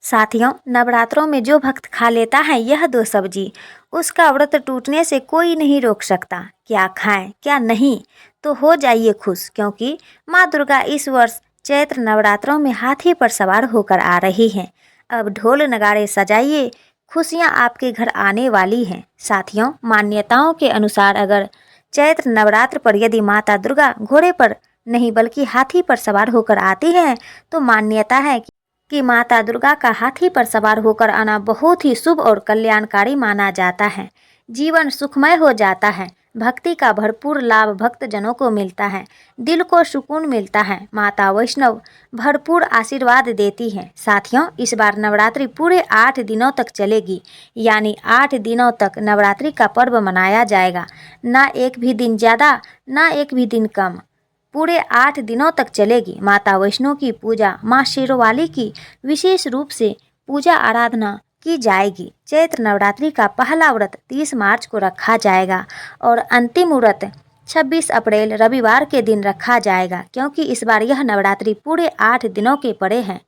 साथियों, नवरात्रों में जो भक्त खा लेता है यह दो सब्जी, उसका व्रत टूटने से कोई नहीं रोक सकता। क्या खाएं क्या नहीं, तो हो जाइए खुश, क्योंकि माँ दुर्गा इस वर्ष चैत्र नवरात्रों में हाथी पर सवार होकर आ रही हैं। अब ढोल नगाड़े सजाइए, खुशियाँ आपके घर आने वाली हैं। साथियों, मान्यताओं के अनुसार अगर चैत्र नवरात्र पर यदि माता दुर्गा घोड़े पर नहीं बल्कि हाथी पर सवार होकर आती हैं, तो मान्यता है कि माता दुर्गा का हाथी पर सवार होकर आना बहुत ही शुभ और कल्याणकारी माना जाता है। जीवन सुखमय हो जाता है, भक्ति का भरपूर लाभ भक्तजनों को मिलता है, दिल को सुकून मिलता है। माता वैष्णव भरपूर आशीर्वाद देती हैं। साथियों, इस बार नवरात्रि पूरे 8 दिनों तक चलेगी, यानी 8 दिनों तक नवरात्रि का पर्व मनाया जाएगा। ना एक भी दिन ज़्यादा ना एक भी दिन कम, पूरे 8 दिनों तक चलेगी। माता वैष्णो की पूजा, माँ शेरोवाली की विशेष रूप से पूजा आराधना की जाएगी। चैत्र नवरात्रि का पहला व्रत 30 मार्च को रखा जाएगा और अंतिम व्रत 26 अप्रैल रविवार के दिन रखा जाएगा, क्योंकि इस बार यह नवरात्रि पूरे 8 दिनों के पड़े हैं।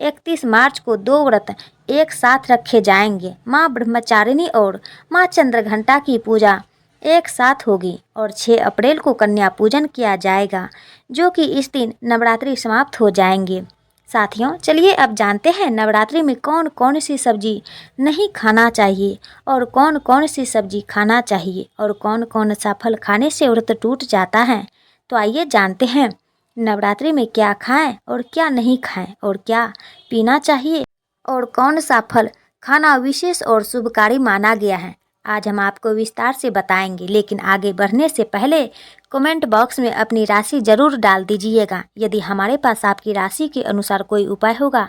31 मार्च को 2 व्रत एक साथ रखे जाएंगे। माँ ब्रह्मचारिणी और माँ चंद्रघंटा की पूजा एक साथ होगी और 6 अप्रैल को कन्या पूजन किया जाएगा, जो कि इस दिन नवरात्रि समाप्त हो जाएंगे। साथियों, चलिए अब जानते हैं नवरात्रि में कौन कौन सी सब्जी नहीं खाना चाहिए और कौन कौन सी सब्जी खाना चाहिए और कौन कौन सा फल खाने से व्रत टूट जाता है। तो आइए जानते हैं नवरात्रि में क्या खाएं और क्या नहीं खाएं और क्या पीना चाहिए और कौन सा फल खाना विशेष और शुभकारी माना गया है। आज हम आपको विस्तार से बताएंगे, लेकिन आगे बढ़ने से पहले कमेंट बॉक्स में अपनी राशि जरूर डाल दीजिएगा। यदि हमारे पास आपकी राशि के अनुसार कोई उपाय होगा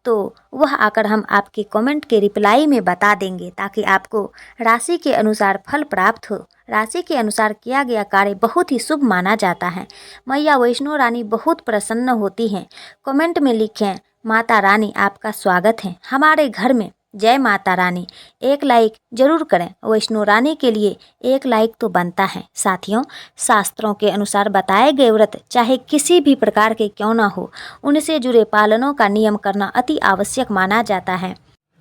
तो वह आकर हम आपके कमेंट के रिप्लाई में बता देंगे, ताकि आपको राशि के अनुसार फल प्राप्त हो। राशि के अनुसार किया गया कार्य बहुत ही शुभ माना जाता है। मैया वैष्णो रानी बहुत प्रसन्न होती हैं। कमेंट में लिखें, माता रानी आपका स्वागत है हमारे घर में, जय माता रानी। एक लाइक जरूर करें, वैष्णो रानी के लिए एक लाइक तो बनता है। साथियों, शास्त्रों के अनुसार बताए गए व्रत चाहे किसी भी प्रकार के क्यों ना हो, उनसे जुड़े पालनों का नियम करना अति आवश्यक माना जाता है,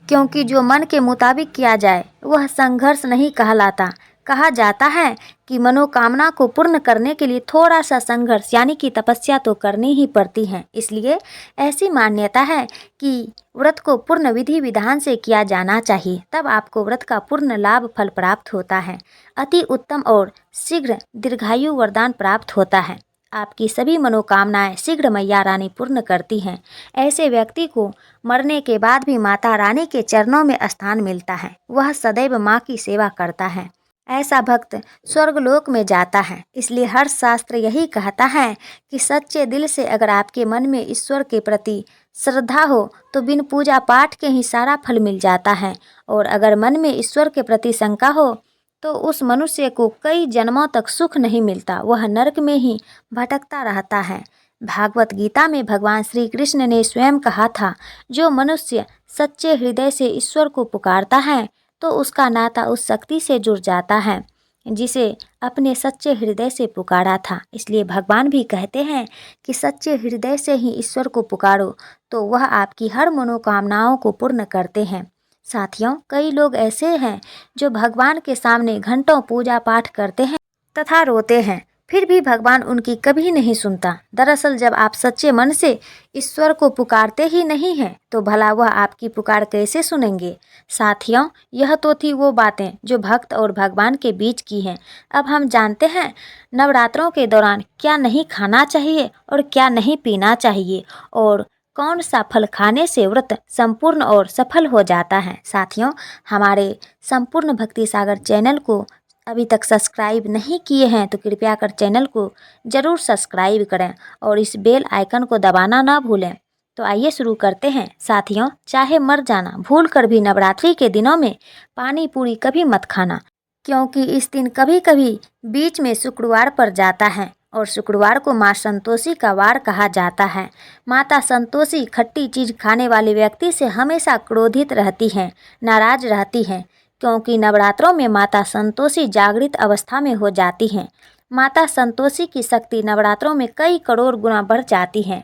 क्योंकि जो मन के मुताबिक किया जाए वह संघर्ष नहीं कहलाता। कहा जाता है कि मनोकामना को पूर्ण करने के लिए थोड़ा सा संघर्ष यानी कि तपस्या तो करनी ही पड़ती है। इसलिए ऐसी मान्यता है कि व्रत को पूर्ण विधि विधान से किया जाना चाहिए, तब आपको व्रत का पूर्ण लाभ फल प्राप्त होता है। अति उत्तम और शीघ्र दीर्घायु वरदान प्राप्त होता है। आपकी सभी मनोकामनाएं शीघ्र मैया रानी पूर्ण करती हैं। ऐसे व्यक्ति को मरने के बाद भी माता रानी के चरणों में स्थान मिलता है। वह सदैव माँ की सेवा करता है। ऐसा भक्त स्वर्गलोक में जाता है। इसलिए हर शास्त्र यही कहता है कि सच्चे दिल से अगर आपके मन में ईश्वर के प्रति श्रद्धा हो तो बिन पूजा पाठ के ही सारा फल मिल जाता है, और अगर मन में ईश्वर के प्रति शंका हो तो उस मनुष्य को कई जन्मों तक सुख नहीं मिलता, वह नरक में ही भटकता रहता है। भागवत गीता में भगवान श्री कृष्ण ने स्वयं कहा था, जो मनुष्य सच्चे हृदय से ईश्वर को पुकारता है तो उसका नाता उस शक्ति से जुड़ जाता है जिसे अपने सच्चे हृदय से पुकारा था। इसलिए भगवान भी कहते हैं कि सच्चे हृदय से ही ईश्वर को पुकारो तो वह आपकी हर मनोकामनाओं को पूर्ण करते हैं। साथियों, कई लोग ऐसे हैं जो भगवान के सामने घंटों पूजा पाठ करते हैं तथा रोते हैं, फिर भी भगवान उनकी कभी नहीं सुनता। दरअसल जब आप सच्चे मन से ईश्वर को पुकारते ही नहीं हैं तो भला वह आपकी पुकार कैसे सुनेंगे। साथियों, यह तो थी वो बातें जो भक्त और भगवान के बीच की हैं। अब हम जानते हैं नवरात्रों के दौरान क्या नहीं खाना चाहिए और क्या नहीं पीना चाहिए और कौन सा फल खाने से व्रत संपूर्ण और सफल हो जाता है। साथियों, हमारे संपूर्ण भक्ति सागर चैनल को अभी तक सब्सक्राइब नहीं किए हैं तो कृपया कर चैनल को ज़रूर सब्सक्राइब करें और इस बेल आइकन को दबाना ना भूलें। तो आइए शुरू करते हैं। साथियों, चाहे मर जाना, भूल कर भी नवरात्रि के दिनों में पानी पूरी कभी मत खाना, क्योंकि इस दिन कभी कभी बीच में शुक्रवार पड़ जाता है और शुक्रवार को माँ संतोषी का वार कहा जाता है। माता संतोषी खट्टी चीज़ खाने वाले व्यक्ति से हमेशा क्रोधित रहती हैं, नाराज रहती हैं, क्योंकि नवरात्रों में माता संतोषी जागृत अवस्था में हो जाती हैं। माता संतोषी की शक्ति नवरात्रों में कई करोड़ गुना बढ़ जाती है।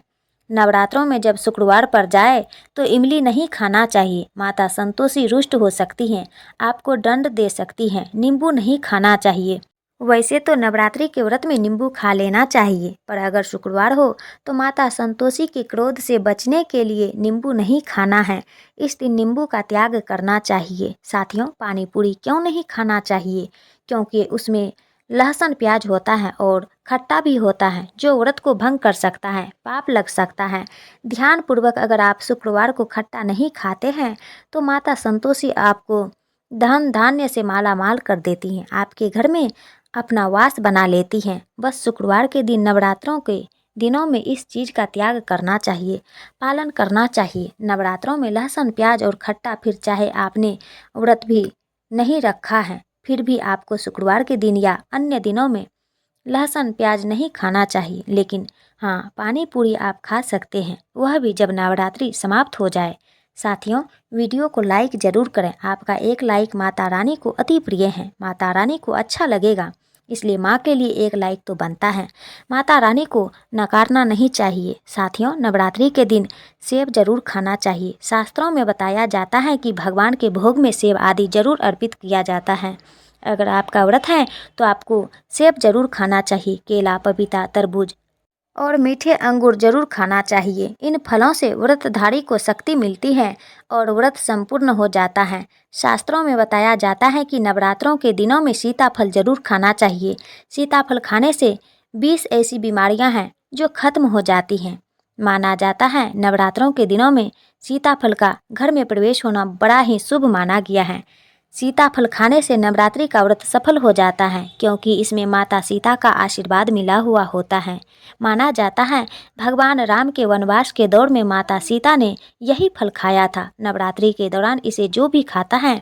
नवरात्रों में जब शुक्रवार पर जाए तो इमली नहीं खाना चाहिए। माता संतोषी रुष्ट हो सकती हैं, आपको दंड दे सकती हैं। नींबू नहीं खाना चाहिए। वैसे तो नवरात्रि के व्रत में नींबू खा लेना चाहिए, पर अगर शुक्रवार हो तो माता संतोषी के क्रोध से बचने के लिए नींबू नहीं खाना है। इस दिन नींबू का त्याग करना चाहिए। साथियों, पानी पूरी क्यों नहीं खाना चाहिए? क्योंकि उसमें लहसुन प्याज होता है और खट्टा भी होता है, जो व्रत को भंग कर सकता है, पाप लग सकता है। ध्यानपूर्वक अगर आप शुक्रवार को खट्टा नहीं खाते हैं तो माता संतोषी आपको धन धान्य से माला माल कर देती हैं, आपके घर में अपना वास बना लेती हैं। बस शुक्रवार के दिन, नवरात्रों के दिनों में इस चीज़ का त्याग करना चाहिए, पालन करना चाहिए। नवरात्रों में लहसुन प्याज और खट्टा, फिर चाहे आपने व्रत भी नहीं रखा है फिर भी आपको शुक्रवार के दिन या अन्य दिनों में लहसुन प्याज नहीं खाना चाहिए। लेकिन हाँ, पानी पूरी आप खा सकते हैं, वह भी जब नवरात्रि समाप्त हो जाए। साथियों, वीडियो को लाइक ज़रूर करें। आपका एक लाइक माता रानी को अति प्रिय है, माता रानी को अच्छा लगेगा, इसलिए माँ के लिए एक लाइक तो बनता है। माता रानी को नकारना नहीं चाहिए। साथियों, नवरात्रि के दिन सेब जरूर खाना चाहिए। शास्त्रों में बताया जाता है कि भगवान के भोग में सेब आदि जरूर अर्पित किया जाता है। अगर आपका व्रत है तो आपको सेब जरूर खाना चाहिए। केला, पपीता, तरबूज और मीठे अंगूर जरूर खाना चाहिए। इन फलों से व्रतधारी को शक्ति मिलती है और व्रत संपूर्ण हो जाता है। शास्त्रों में बताया जाता है कि नवरात्रों के दिनों में सीताफल जरूर खाना चाहिए। सीताफल खाने से 20 ऐसी बीमारियां हैं जो खत्म हो जाती हैं। माना जाता है नवरात्रों के दिनों में सीताफल का घर में प्रवेश होना बड़ा ही शुभ माना गया है। सीताफल खाने से नवरात्रि का व्रत सफल हो जाता है, क्योंकि इसमें माता सीता का आशीर्वाद मिला हुआ होता है। माना जाता है भगवान राम के वनवास के दौर में माता सीता ने यही फल खाया था। नवरात्रि के दौरान इसे जो भी खाता है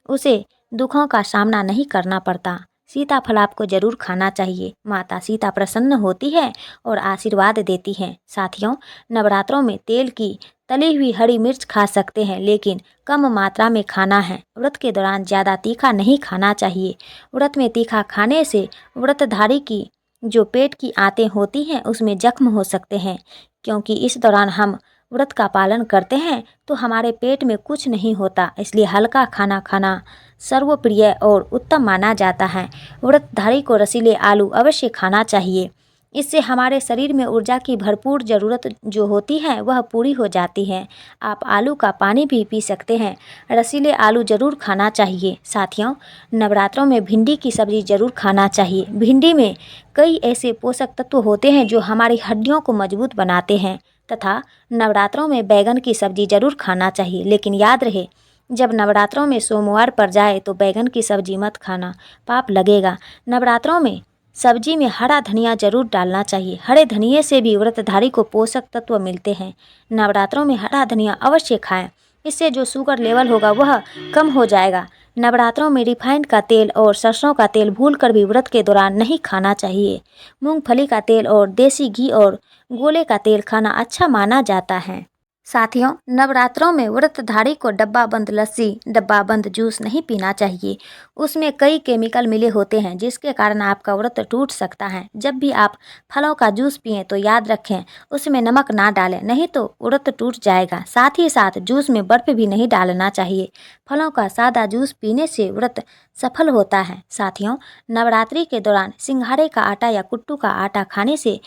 उसे दुखों का सामना नहीं करना पड़ता। सीताफल आपको जरूर खाना चाहिए। माता सीता प्रसन्न होती है और आशीर्वाद देती हैं। साथियों, नवरात्रों में तेल की तली हुई हरी मिर्च खा सकते हैं, लेकिन कम मात्रा में खाना है। व्रत के दौरान ज़्यादा तीखा नहीं खाना चाहिए। व्रत में तीखा खाने से व्रतधारी की जो पेट की आंतें होती हैं उसमें जख्म हो सकते हैं। क्योंकि इस दौरान हम व्रत का पालन करते हैं तो हमारे पेट में कुछ नहीं होता, इसलिए हल्का खाना खाना सर्वप्रिय और उत्तम माना जाता है। व्रतधारी को रसीले आलू अवश्य खाना चाहिए। इससे हमारे शरीर में ऊर्जा की भरपूर ज़रूरत जो होती है वह पूरी हो जाती है। आप आलू का पानी भी पी सकते हैं। रसीले आलू जरूर खाना चाहिए। साथियों, नवरात्रों में भिंडी की सब्ज़ी जरूर खाना चाहिए। भिंडी में कई ऐसे पोषक तत्व होते हैं जो हमारी हड्डियों को मजबूत बनाते हैं। तथा नवरात्रों में बैगन की सब्ज़ी जरूर खाना चाहिए। लेकिन याद रहे, जब नवरात्रों में सोमवार पर जाए तो बैगन की सब्ज़ी मत खाना, पाप लगेगा। नवरात्रों में सब्जी में हरा धनिया जरूर डालना चाहिए। हरे धनिये से भी व्रतधारी को पोषक तत्व मिलते हैं। नवरात्रों में हरा धनिया अवश्य खाएं, इससे जो शुगर लेवल होगा वह कम हो जाएगा। नवरात्रों में रिफाइंड का तेल और सरसों का तेल भूलकर भी व्रत के दौरान नहीं खाना चाहिए। मूंगफली का तेल और देसी घी और गोले का तेल खाना अच्छा माना जाता है। साथियों, नवरात्रों में व्रतधारी को डब्बा बंद लस्सी, डब्बा बंद जूस नहीं पीना चाहिए। उसमें कई केमिकल मिले होते हैं जिसके कारण आपका व्रत टूट सकता है। जब भी आप फलों का जूस पिएं तो याद रखें उसमें नमक ना डालें, नहीं तो व्रत टूट जाएगा। साथ ही साथ जूस में बर्फ भी नहीं डालना चाहिए। फलों का सादा जूस पीने से व्रत सफल होता है। साथियों, नवरात्रि के दौरान सिंघाड़े का आटा या कुट्टू का आटा खाने से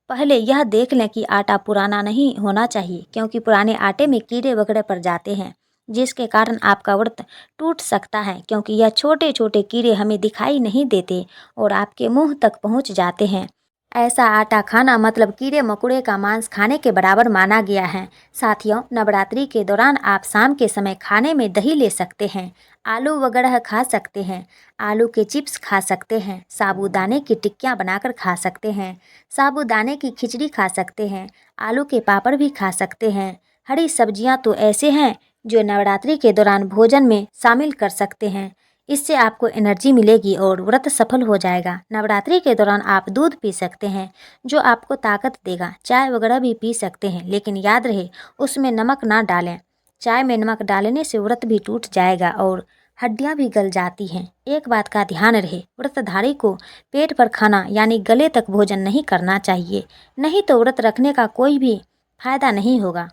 पहले यह देख लें कि आटा पुराना नहीं होना चाहिए, क्योंकि पुराने आटे में कीड़े वगैरह पड़ जाते हैं जिसके कारण आपका व्रत टूट सकता है। क्योंकि यह छोटे छोटे कीड़े हमें दिखाई नहीं देते और आपके मुंह तक पहुंच जाते हैं। ऐसा आटा खाना मतलब कीड़े मकोड़े का मांस खाने के बराबर माना गया है। साथियों, नवरात्रि के दौरान आप शाम के समय खाने में दही ले सकते हैं, आलू वगैरह खा सकते हैं, आलू के चिप्स खा सकते हैं, साबूदाने की टिक्कियाँ बनाकर खा सकते हैं, साबूदाने की खिचड़ी खा सकते हैं, आलू के पापड़ भी खा सकते हैं। हरी सब्जियाँ तो ऐसे हैं जो नवरात्रि के दौरान भोजन में शामिल कर सकते हैं। इससे आपको एनर्जी मिलेगी और व्रत सफल हो जाएगा। नवरात्रि के दौरान आप दूध पी सकते हैं जो आपको ताकत देगा। चाय वगैरह भी पी सकते हैं, लेकिन याद रहे उसमें नमक ना डालें। चाय में नमक डालने से व्रत भी टूट जाएगा और हड्डियां भी गल जाती हैं। एक बात का ध्यान रहे, व्रतधारी को पेट पर खाना यानी गले तक भोजन नहीं करना चाहिए, नहीं तो व्रत रखने का कोई भी फायदा नहीं होगा,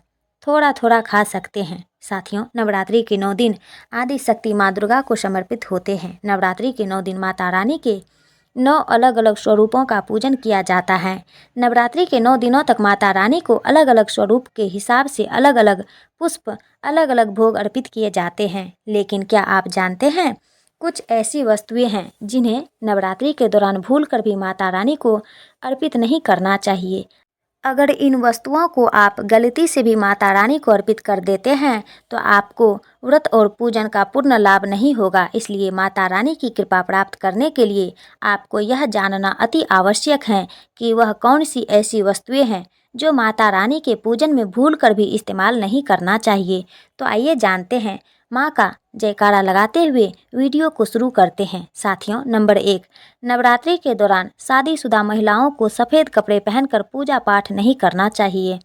थोड़ा थोड़ा खा सकते हैं। साथियों, नवरात्रि के 9 दिन आदि शक्ति माँ दुर्गा को समर्पित होते हैं। नवरात्रि के 9 दिन माता रानी के 9 अलग अलग स्वरूपों का पूजन किया जाता है। नवरात्रि के 9 दिनों तक माता रानी को अलग अलग स्वरूप के हिसाब से अलग अलग पुष्प, अलग अलग भोग अर्पित किए जाते हैं। लेकिन क्या आप जानते हैं, कुछ ऐसी वस्तुएं हैं जिन्हें नवरात्रि के दौरान भूल कर भी माता रानी को अर्पित नहीं करना चाहिए। अगर इन वस्तुओं को आप गलती से भी माता रानी को अर्पित कर देते हैं तो आपको व्रत और पूजन का पूर्ण लाभ नहीं होगा। इसलिए माता रानी की कृपा प्राप्त करने के लिए आपको यह जानना अति आवश्यक है कि वह कौन सी ऐसी वस्तुएं हैं जो माता रानी के पूजन में भूल कर भी इस्तेमाल नहीं करना चाहिए। तो आइए जानते हैं। माँ का जयकारा लगाते हुए वीडियो को शुरू करते हैं। साथियों, नंबर 1, नवरात्रि के दौरान शादीशुदा महिलाओं को सफ़ेद कपड़े पहनकर पूजा पाठ नहीं करना चाहिए।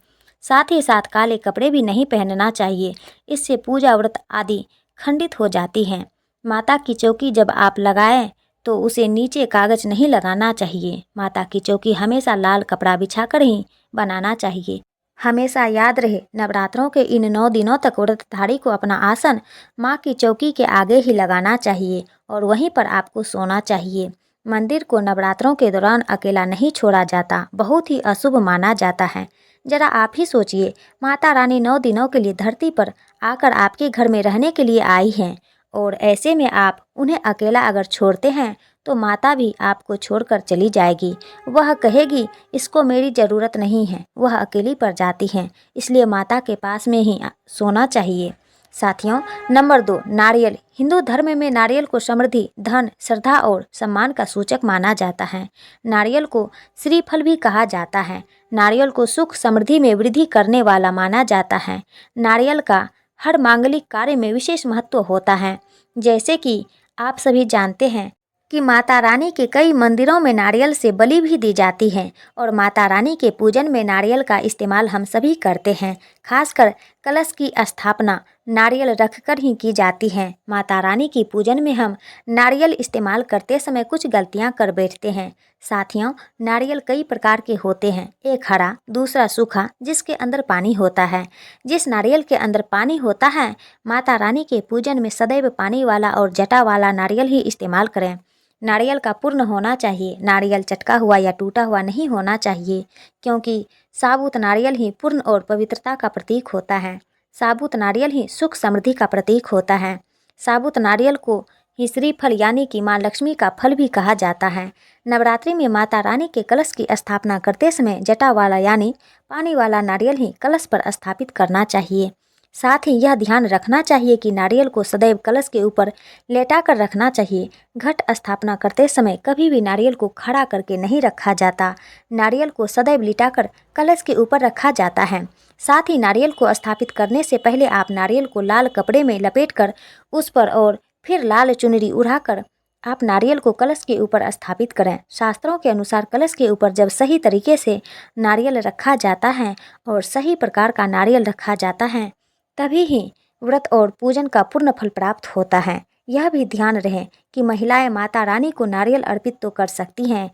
साथ ही साथ काले कपड़े भी नहीं पहनना चाहिए। इससे पूजा व्रत आदि खंडित हो जाती हैं। माता की चौकी जब आप लगाएं तो उसे नीचे कागज नहीं लगाना चाहिए। माता की चौकी हमेशा लाल कपड़ा बिछाकर ही बनाना चाहिए। हमेशा याद रहे, नवरात्रों के इन 9 दिनों तक व्रतधारी को अपना आसन माँ की चौकी के आगे ही लगाना चाहिए और वहीं पर आपको सोना चाहिए। मंदिर को नवरात्रों के दौरान अकेला नहीं छोड़ा जाता, बहुत ही अशुभ माना जाता है। जरा आप ही सोचिए, माता रानी 9 दिनों के लिए धरती पर आकर आपके घर में रहने के लिए आई हैं और ऐसे में आप उन्हें अकेला अगर छोड़ते हैं तो माता भी आपको छोड़कर चली जाएगी। वह कहेगी, इसको मेरी ज़रूरत नहीं है। वह अकेली पड़ जाती हैं। इसलिए माता के पास में ही सोना चाहिए। साथियों, नंबर 2, नारियल। हिंदू धर्म में नारियल को समृद्धि, धन, श्रद्धा और सम्मान का सूचक माना जाता है। नारियल को श्रीफल भी कहा जाता है। नारियल को सुख समृद्धि में वृद्धि करने वाला माना जाता है। नारियल का हर मांगलिक कार्य में विशेष महत्व होता है। जैसे कि आप सभी जानते हैं कि माता रानी के कई मंदिरों में नारियल से बलि भी दी जाती है और माता रानी के पूजन में नारियल का इस्तेमाल हम सभी करते हैं। खासकर कलश की स्थापना नारियल रखकर ही की जाती है। माता रानी की पूजन में हम नारियल इस्तेमाल करते समय कुछ गलतियां कर बैठते हैं। साथियों, नारियल कई प्रकार के होते हैं। एक हरा, दूसरा सूखा जिसके अंदर पानी होता है। जिस नारियल के अंदर पानी होता है, माता रानी के पूजन में सदैव पानी वाला और जटा वाला नारियल ही इस्तेमाल करें। नारियल का पूर्ण होना चाहिए। नारियल चटका हुआ या टूटा हुआ नहीं होना चाहिए, क्योंकि साबुत नारियल ही पूर्ण और पवित्रता का प्रतीक होता है। साबुत नारियल ही सुख समृद्धि का प्रतीक होता है। साबुत नारियल को ही श्रीफल यानी कि माँ लक्ष्मी का फल भी कहा जाता है। नवरात्रि में माता रानी के कलश की स्थापना करते समय जटा वाला यानी पानी वाला नारियल ही कलश पर स्थापित करना चाहिए। साथ ही यह ध्यान रखना चाहिए कि नारियल को सदैव कलश के ऊपर लेटा कर रखना चाहिए। घट स्थापना करते समय कभी भी नारियल को खड़ा करके नहीं रखा जाता। नारियल को सदैव लिटाकर कलश के ऊपर रखा जाता है। साथ ही नारियल को स्थापित करने से पहले आप नारियल को लाल कपड़े में लपेटकर उस पर और फिर लाल चुनरी उड़ाकर आप नारियल को कलश के ऊपर स्थापित करें। शास्त्रों के अनुसार कलश के ऊपर जब सही तरीके से नारियल रखा जाता है और सही प्रकार का नारियल रखा जाता है, तभी ही व्रत और पूजन का पूर्ण फल प्राप्त होता है। यह भी ध्यान रहे कि महिलाएं माता रानी को नारियल अर्पित तो कर सकती हैं,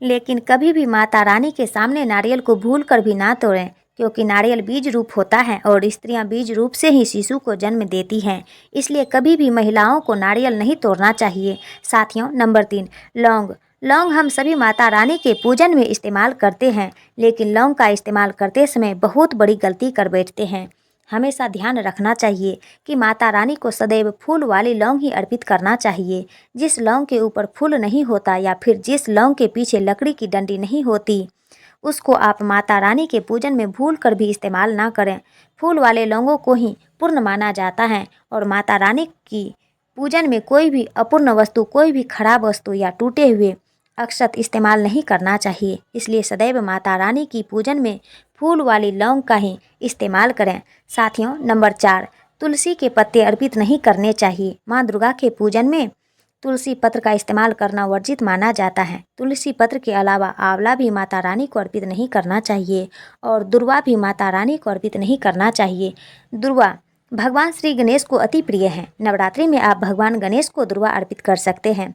लेकिन कभी भी माता रानी के सामने नारियल को भूल कर भी ना तोड़ें, क्योंकि नारियल बीज रूप होता है और स्त्रियां बीज रूप से ही शिशु को जन्म देती हैं। इसलिए कभी भी महिलाओं को नारियल नहीं तोड़ना चाहिए। साथियों, नंबर 3, लौंग। लौंग हम सभी माता रानी के पूजन में इस्तेमाल करते हैं, लेकिन लौंग का इस्तेमाल करते समय बहुत बड़ी गलती कर बैठते हैं। हमेशा ध्यान रखना चाहिए कि माता रानी को सदैव फूल वाली लौंग ही अर्पित करना चाहिए। जिस लौंग के ऊपर फूल नहीं होता या फिर जिस लौंग के पीछे लकड़ी की डंडी नहीं होती, उसको आप माता रानी के पूजन में भूल कर भी इस्तेमाल ना करें। फूल वाले लौंगों को ही पूर्ण माना जाता है और माता रानी की पूजन में कोई भी अपूर्ण वस्तु, कोई भी खराब वस्तु या टूटे हुए अक्षत इस्तेमाल नहीं करना चाहिए। इसलिए सदैव माता रानी की पूजन में फूल वाली लौंग का ही इस्तेमाल करें। साथियों, नंबर 4, तुलसी के पत्ते अर्पित नहीं करने चाहिए। माँ दुर्गा के पूजन में तुलसी पत्र का इस्तेमाल करना वर्जित माना जाता है। तुलसी पत्र के अलावा आंवला भी माता रानी को अर्पित नहीं करना चाहिए और दुर्वा भी माता रानी को अर्पित नहीं करना चाहिए। दुर्वा भगवान श्री गणेश को अति प्रिय है। नवरात्रि में आप भगवान गणेश को दुर्वा अर्पित कर सकते हैं।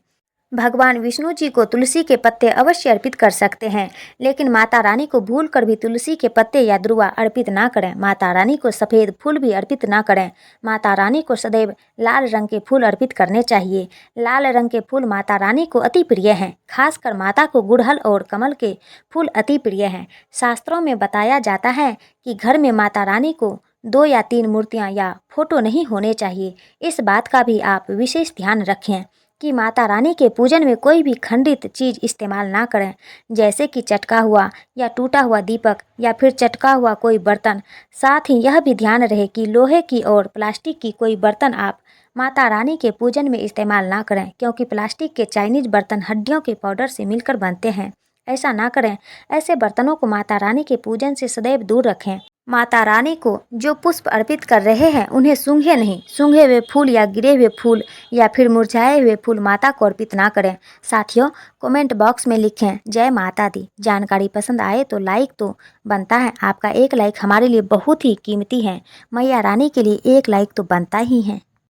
भगवान विष्णु जी को तुलसी के पत्ते अवश्य अर्पित कर सकते हैं, लेकिन माता रानी को भूल कर भी तुलसी के पत्ते या दुर्वा अर्पित ना करें। माता रानी को सफ़ेद फूल भी अर्पित ना करें। माता रानी को सदैव लाल रंग के फूल अर्पित करने चाहिए। लाल रंग के फूल माता रानी को अति प्रिय हैं। खासकर माता को गुड़हल और कमल के फूल अति प्रिय हैं। शास्त्रों में बताया जाता है कि घर में माता रानी को 2 या 3 मूर्तियाँ या फोटो नहीं होने चाहिए। इस बात का भी आप विशेष ध्यान रखें कि माता रानी के पूजन में कोई भी खंडित चीज़ इस्तेमाल ना करें, जैसे कि चटका हुआ या टूटा हुआ दीपक या फिर चटका हुआ कोई बर्तन। साथ ही यह भी ध्यान रहे कि लोहे की और प्लास्टिक की कोई बर्तन आप माता रानी के पूजन में इस्तेमाल ना करें, क्योंकि प्लास्टिक के चाइनीज बर्तन हड्डियों के पाउडर से मिलकर बनते हैं। ऐसा ना करें। ऐसे बर्तनों को माता रानी के पूजन से सदैव दूर रखें। माता रानी को जो पुष्प अर्पित कर रहे हैं उन्हें सूंघे नहीं। सूंघे हुए फूल या गिरे हुए फूल या फिर मुरझाए हुए फूल माता को अर्पित ना करें। साथियों, कमेंट बॉक्स में लिखें जय माता दी। जानकारी पसंद आए तो लाइक तो बनता है। आपका एक लाइक हमारे लिए बहुत ही कीमती है। मैया रानी के लिए एक लाइक तो बनता ही है।